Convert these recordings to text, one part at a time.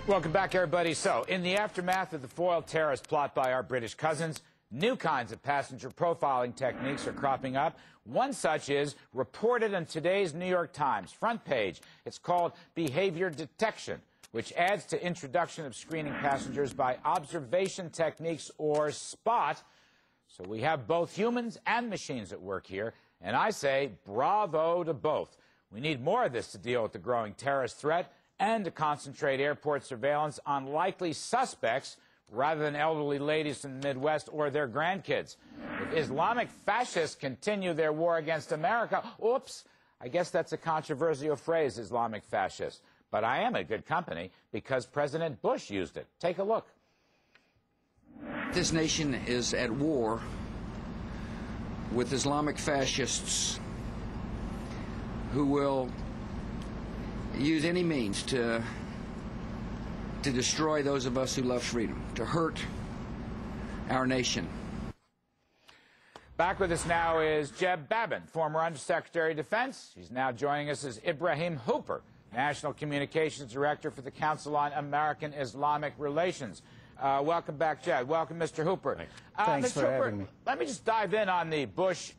Welcome back, everybody. So, in the aftermath of the foiled terrorist plot by our British cousins, new kinds of passenger profiling techniques are cropping up. One such is reported in today's New York Times front page. It's called behavior detection, which adds to introduction of screening passengers by observation techniques, or SPOT. So we have both humans and machines at work here, and I say bravo to both. We need more of this to deal with the growing terrorist threat and to concentrate airport surveillance on likely suspects rather than elderly ladies in the Midwest or their grandkids. If Islamic fascists continue their war against America, oops, I guess that's a controversial phrase, Islamic fascist. But I am in good company because President Bush used it. Take a look. This nation is at war with Islamic fascists who will use any means to destroy those of us who love freedom, to hurt our nation. Back with us now is Jeb Babin, former Undersecretary of Defense. He's now joining us as Ibrahim Hooper, National Communications Director for the Council on American Islamic Relations. Welcome back, Jeb. Welcome, Mr. Hooper. Thanks Mr. for Hooper, having me. Let me just dive in on the Bush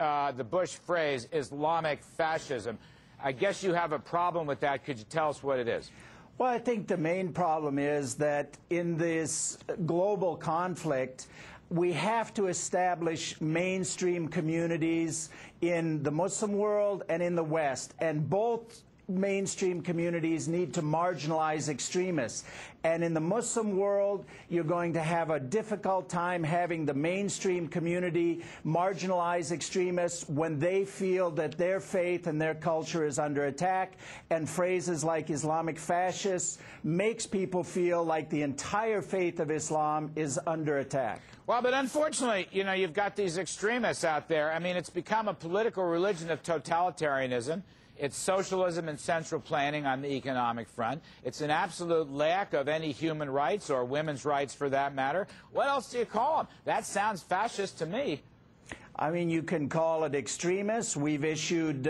phrase, Islamic fascism. I guess you have a problem with that. Could you tell us what it is? Well, I think the main problem is that in this global conflict, we have to establish mainstream communities in the Muslim world and in the West, and both mainstream communities need to marginalize extremists. And in the Muslim world, you're going to have a difficult time having the mainstream community marginalize extremists when they feel that their faith and their culture is under attack. And phrases like Islamic fascists makes people feel like the entire faith of Islam is under attack. Well, but unfortunately, you know, you've got these extremists out there. I mean, it's become a political religion of totalitarianism. It's socialism and central planning on the economic front. It's an absolute lack of any human rights, or women's rights for that matter. What else do you call them? That sounds fascist to me. I mean, you can call it extremists. We've issued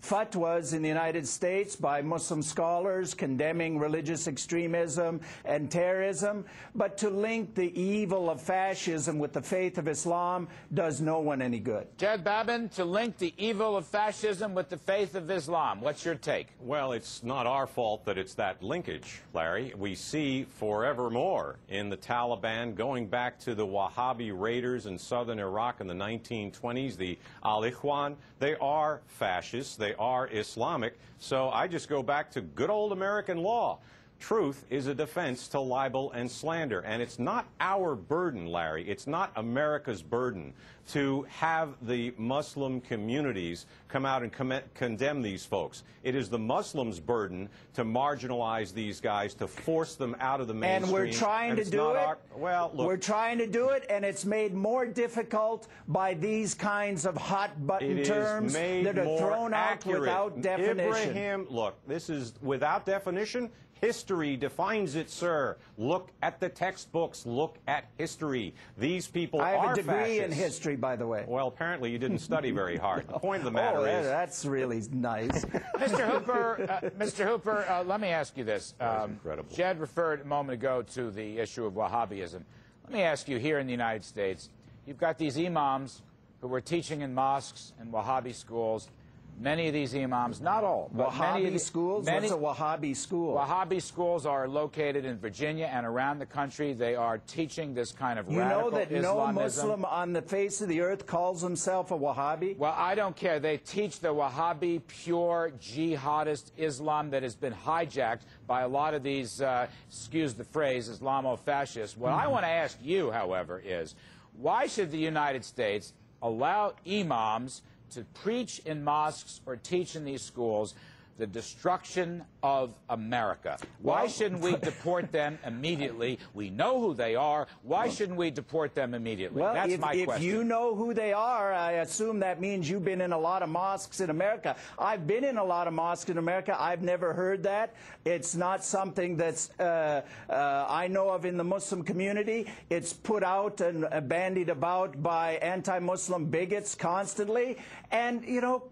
fatwas in the United States by Muslim scholars condemning religious extremism and terrorism. But to link the evil of fascism with the faith of Islam does no one any good. Jeb Babin, to link the evil of fascism with the faith of Islam. What's your take? Well, it's not our fault that it's that linkage, Larry. We see forevermore in the Taliban, going back to the Wahhabi raiders in southern Iraq in the 1920s, the Al-Ikhwan, they are fascists, they are Islamic. So I just go back to good old American law. Truth is a defense to libel and slander, and it's not our burden, Larry. It's not America's burden to have the Muslim communities come out and condemn these folks. It is the Muslims' burden to marginalize these guys, to force them out of the mainstream. And we're trying to do it. Well, look, we're trying to do it, and it's made more difficult by these kinds of hot-button terms that are thrown out without definition. Ibrahim, look, this is without definition. History defines it, sir. Look at the textbooks. Look at history. These people are fascists. I have a degree in history, by the way. Well, apparently you didn't study very hard. The point of the matter is... that's really nice. Mr. Hooper, let me ask you this. That's incredible. Jed referred a moment ago to the issue of Wahhabism. Let me ask you, here in the United States, you've got these imams who were teaching in mosques and Wahhabi schools. Many of these imams, not all, but many of the schools? What's a Wahhabi school? Wahhabi schools are located in Virginia and around the country. They are teaching this kind of radical Islamism. You know that no Muslim on the face of the earth calls himself a Wahhabi? Well, I don't care. They teach the Wahhabi, pure jihadist Islam that has been hijacked by a lot of these, excuse the phrase, Islamo-fascists. What I want to ask you, however, is why should the United States allow imams to preach in mosques or teach in these schools the destruction of America? Why shouldn't we deport them immediately? We know who they are. Why shouldn't we deport them immediately? Well, that's my question. If you know who they are, I assume that means you've been in a lot of mosques in America. I've been in a lot of mosques in America. I've never heard that. It's not something that's I know of in the Muslim community. It's put out and bandied about by anti-Muslim bigots constantly. And, you know,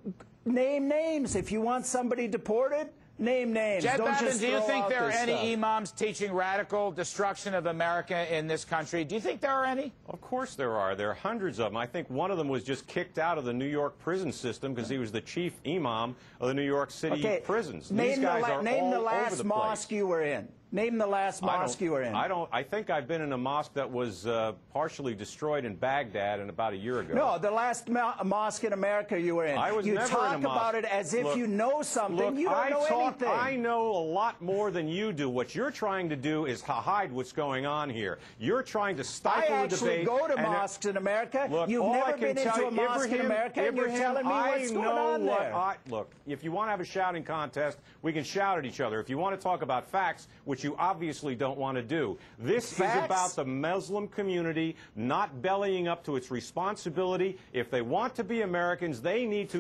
name names. If you want somebody deported, Name names. Jed Don't Babin, just do you throw think out there are this any stuff. imams teaching radical destruction of America in this country? Do you think there are any? Of course there are. There are hundreds of them. I think one of them was just kicked out of the New York prison system because he was the chief imam of the New York City prisons. These guys are name the all last over the mosque place. you were in. Name the last mosque you were in. I think I've been in a mosque that was partially destroyed in Baghdad about a year ago. No, the last mosque in America you were in. I was you never in a talk mosque. about it as if you know something. Look, you don't know anything. I know a lot more than you do. What you're trying to do is hide what's going on here. You're trying to stifle I the actually debate. go to mosques in America. Look, You've all I never can been tell into you, a mosque in America, and you're telling me what's going on there. Look, if you want to have a shouting contest, we can shout at each other. If you want to talk about facts, which you obviously don't want to do, this is about the Muslim community not bellying up to its responsibility. If they want to be Americans, they need to